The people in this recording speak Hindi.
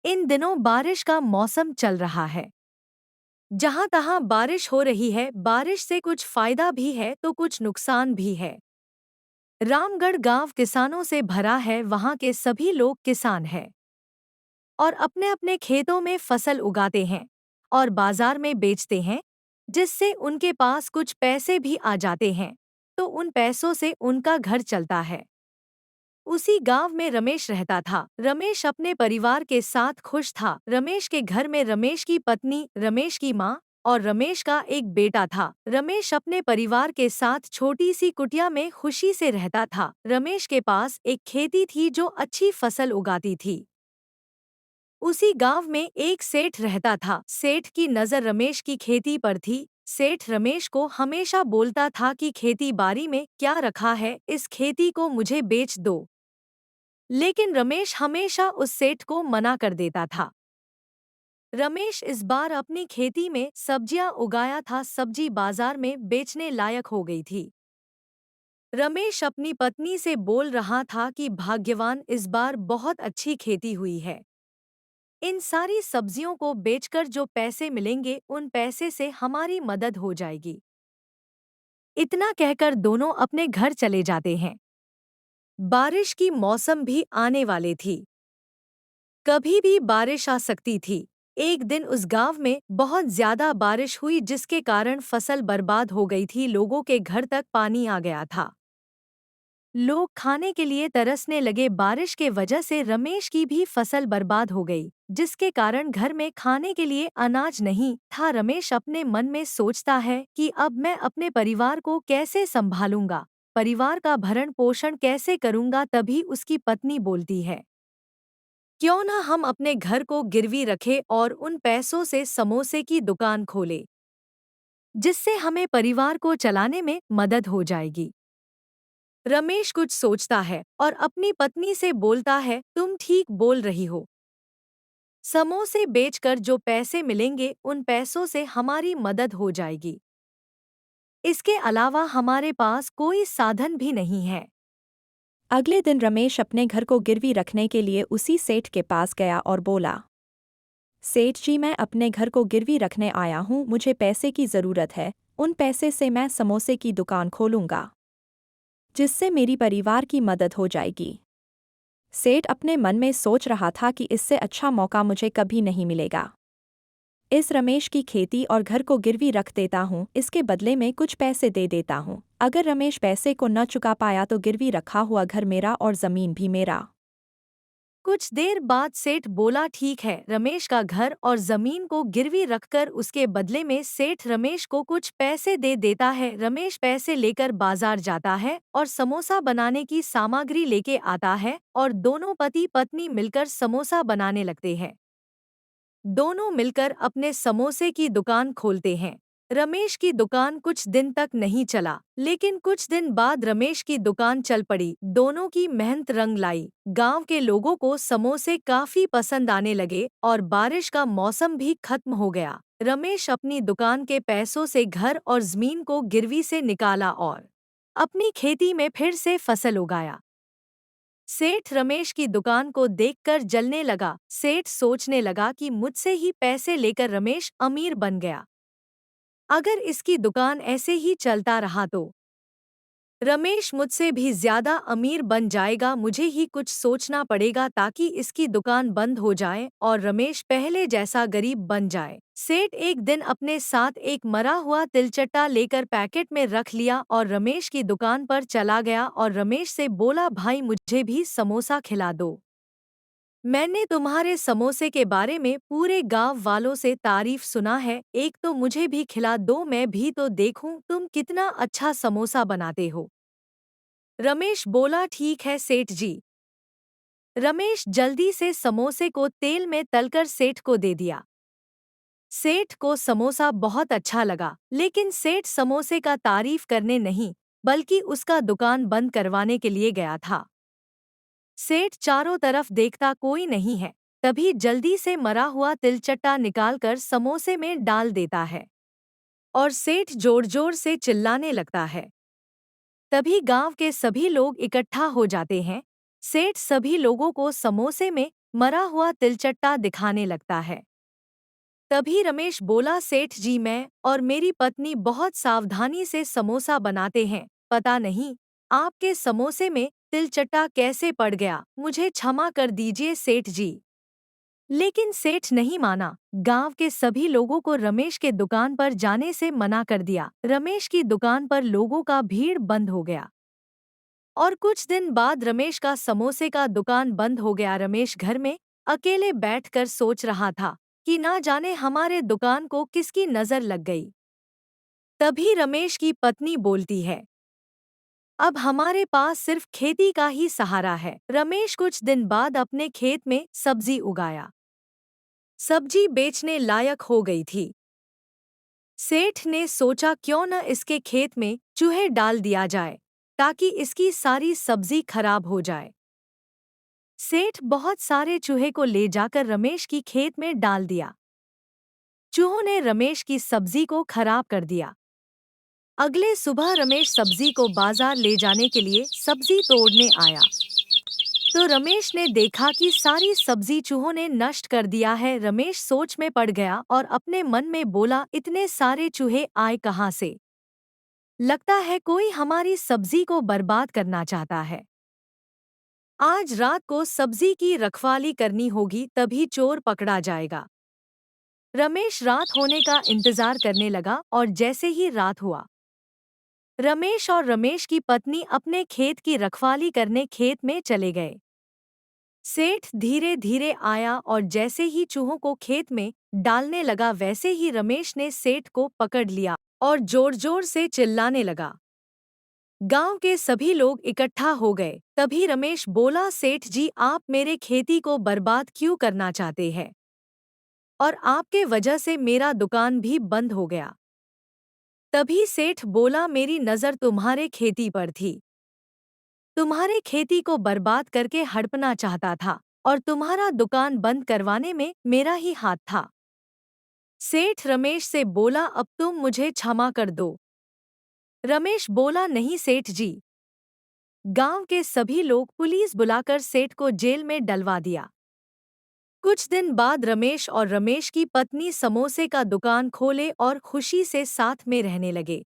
इन दिनों बारिश का मौसम चल रहा है। जहां तहां बारिश हो रही है। बारिश से कुछ फायदा भी है तो कुछ नुकसान भी है। रामगढ़ गांव किसानों से भरा है। वहां के सभी लोग किसान हैं और अपने अपने खेतों में फसल उगाते हैं और बाजार में बेचते हैं, जिससे उनके पास कुछ पैसे भी आ जाते हैं। तो उन पैसों से उनका घर चलता है। उसी गांव में रमेश रहता था। रमेश अपने परिवार के साथ खुश था। रमेश के घर में रमेश की पत्नी, रमेश की माँ और रमेश का एक बेटा था। रमेश अपने परिवार के साथ छोटी सी कुटिया में खुशी से रहता था। रमेश के पास एक खेती थी जो अच्छी फसल उगाती थी। उसी गांव में एक सेठ रहता था। सेठ की नजर रमेश की खेती पर थी। सेठ रमेश को हमेशा बोलता था कि खेती बाड़ी में क्या रखा है, इस खेती को मुझे बेच दो। लेकिन रमेश हमेशा उस सेठ को मना कर देता था। रमेश इस बार अपनी खेती में सब्जियां उगाया था। सब्जी बाजार में बेचने लायक हो गई थी। रमेश अपनी पत्नी से बोल रहा था कि भाग्यवान, इस बार बहुत अच्छी खेती हुई है। इन सारी सब्जियों को बेचकर जो पैसे मिलेंगे उन पैसे से हमारी मदद हो जाएगी। इतना कहकर दोनों अपने घर चले जाते हैं। बारिश की मौसम भी आने वाली थी। कभी भी बारिश आ सकती थी। एक दिन उस गांव में बहुत ज्यादा बारिश हुई, जिसके कारण फसल बर्बाद हो गई थी। लोगों के घर तक पानी आ गया था। लोग खाने के लिए तरसने लगे। बारिश के वजह से रमेश की भी फसल बर्बाद हो गई, जिसके कारण घर में खाने के लिए अनाज नहीं था। रमेश अपने मन में सोचता है कि अब मैं अपने परिवार को कैसे संभालूंगा, परिवार का भरण पोषण कैसे करूंगा। तभी उसकी पत्नी बोलती है, क्यों ना हम अपने घर को गिरवी रखें और उन पैसों से समोसे की दुकान खोलें, जिससे हमें परिवार को चलाने में मदद हो जाएगी। रमेश कुछ सोचता है और अपनी पत्नी से बोलता है, तुम ठीक बोल रही हो। समोसे बेचकर जो पैसे मिलेंगे उन पैसों से हमारी मदद हो जाएगी। इसके अलावा हमारे पास कोई साधन भी नहीं है। अगले दिन रमेश अपने घर को गिरवी रखने के लिए उसी सेठ के पास गया और बोला, सेठ जी, मैं अपने घर को गिरवी रखने आया हूँ, मुझे पैसे की ज़रूरत है। उन पैसे से मैं समोसे की दुकान खोलूँगा, जिससे मेरी परिवार की मदद हो जाएगी। सेठ अपने मन में सोच रहा था कि इससे अच्छा मौका मुझे कभी नहीं मिलेगा। इस रमेश की खेती और घर को गिरवी रख देता हूँ, इसके बदले में कुछ पैसे दे देता हूँ। अगर रमेश पैसे को न चुका पाया तो गिरवी रखा हुआ घर मेरा और ज़मीन भी मेरा। कुछ देर बाद सेठ बोला, ठीक है। रमेश का घर और जमीन को गिरवी रखकर उसके बदले में सेठ रमेश को कुछ पैसे दे देता है। रमेश पैसे लेकर बाजार जाता है और समोसा बनाने की सामग्री लेके आता है और दोनों पति पत्नी मिलकर समोसा बनाने लगते हैं। दोनों मिलकर अपने समोसे की दुकान खोलते हैं। रमेश की दुकान कुछ दिन तक नहीं चला, लेकिन कुछ दिन बाद रमेश की दुकान चल पड़ी। दोनों की मेहनत रंग लाई। गांव के लोगों को समोसे काफी पसंद आने लगे और बारिश का मौसम भी खत्म हो गया। रमेश अपनी दुकान के पैसों से घर और जमीन को गिरवी से निकाला और अपनी खेती में फिर से फसल उगाया। सेठ रमेश की दुकान को देखकर जलने लगा। सेठ सोचने लगा कि मुझसे ही पैसे लेकर रमेश अमीर बन गया। अगर इसकी दुकान ऐसे ही चलता रहा तो रमेश मुझसे भी ज्यादा अमीर बन जाएगा। मुझे ही कुछ सोचना पड़ेगा ताकि इसकी दुकान बंद हो जाए और रमेश पहले जैसा गरीब बन जाए। सेठ एक दिन अपने साथ एक मरा हुआ तिलचट्टा लेकर पैकेट में रख लिया और रमेश की दुकान पर चला गया और रमेश से बोला, भाई मुझे भी समोसा खिला दो। मैंने तुम्हारे समोसे के बारे में पूरे गांव वालों से तारीफ सुना है, एक तो मुझे भी खिला दो, मैं भी तो देखूं तुम कितना अच्छा समोसा बनाते हो। रमेश बोला, ठीक है सेठ जी। रमेश जल्दी से समोसे को तेल में तलकर सेठ को दे दिया। सेठ को समोसा बहुत अच्छा लगा, लेकिन सेठ समोसे का तारीफ करने नहीं, बल्कि उसका दुकान बंद करवाने के लिए गया था। सेठ चारों तरफ देखता कोई नहीं है, तभी जल्दी से मरा हुआ तिलचट्टा निकालकर समोसे में डाल देता है और सेठ जोर जोर से चिल्लाने लगता है। तभी गांव के सभी लोग इकट्ठा हो जाते हैं। सेठ सभी लोगों को समोसे में मरा हुआ तिलचट्टा दिखाने लगता है। तभी रमेश बोला, सेठ जी, मैं और मेरी पत्नी बहुत सावधानी से समोसा बनाते हैं, पता नहीं आपके समोसे में तिलचट्टा कैसे पड़ गया, मुझे क्षमा कर दीजिए सेठ जी। लेकिन सेठ नहीं माना। गांव के सभी लोगों को रमेश के दुकान पर जाने से मना कर दिया। रमेश की दुकान पर लोगों का भीड़ बंद हो गया और कुछ दिन बाद रमेश का समोसे का दुकान बंद हो गया। रमेश घर में अकेले बैठकर सोच रहा था कि ना जाने हमारे दुकान को किसकी नजर लग गई। तभी रमेश की पत्नी बोलती है, अब हमारे पास सिर्फ खेती का ही सहारा है। रमेश कुछ दिन बाद अपने खेत में सब्जी उगाया। सब्जी बेचने लायक हो गई थी। सेठ ने सोचा, क्यों न इसके खेत में चूहे डाल दिया जाए ताकि इसकी सारी सब्जी खराब हो जाए। सेठ बहुत सारे चूहे को ले जाकर रमेश की खेत में डाल दिया। चूहों ने रमेश की सब्जी को खराब कर दिया। अगले सुबह रमेश सब्जी को बाजार ले जाने के लिए सब्जी तोड़ने आया तो रमेश ने देखा कि सारी सब्जी चूहों ने नष्ट कर दिया है। रमेश सोच में पड़ गया और अपने मन में बोला, इतने सारे चूहे आए कहाँ से? लगता है कोई हमारी सब्जी को बर्बाद करना चाहता है। आज रात को सब्जी की रखवाली करनी होगी, तभी चोर पकड़ा जाएगा। रमेश रात होने का इंतजार करने लगा और जैसे ही रात हुआ, रमेश और रमेश की पत्नी अपने खेत की रखवाली करने खेत में चले गए। सेठ धीरे धीरे आया और जैसे ही चूहों को खेत में डालने लगा, वैसे ही रमेश ने सेठ को पकड़ लिया और जोर जोर से चिल्लाने लगा। गांव के सभी लोग इकट्ठा हो गए। तभी रमेश बोला, सेठ जी, आप मेरे खेती को बर्बाद क्यों करना चाहते हैं? और आपके वजह से मेरा दुकान भी बंद हो गया। तभी सेठ बोला, मेरी नज़र तुम्हारे खेती पर थी। तुम्हारे खेती को बर्बाद करके हड़पना चाहता था और तुम्हारा दुकान बंद करवाने में मेरा ही हाथ था। सेठ रमेश से बोला, अब तुम मुझे क्षमा कर दो। रमेश बोला, नहीं सेठ जी। गांव के सभी लोग पुलिस बुलाकर सेठ को जेल में डलवा दिया। कुछ दिन बाद रमेश और रमेश की पत्नी समोसे का दुकान खोले और खुशी से साथ में रहने लगे।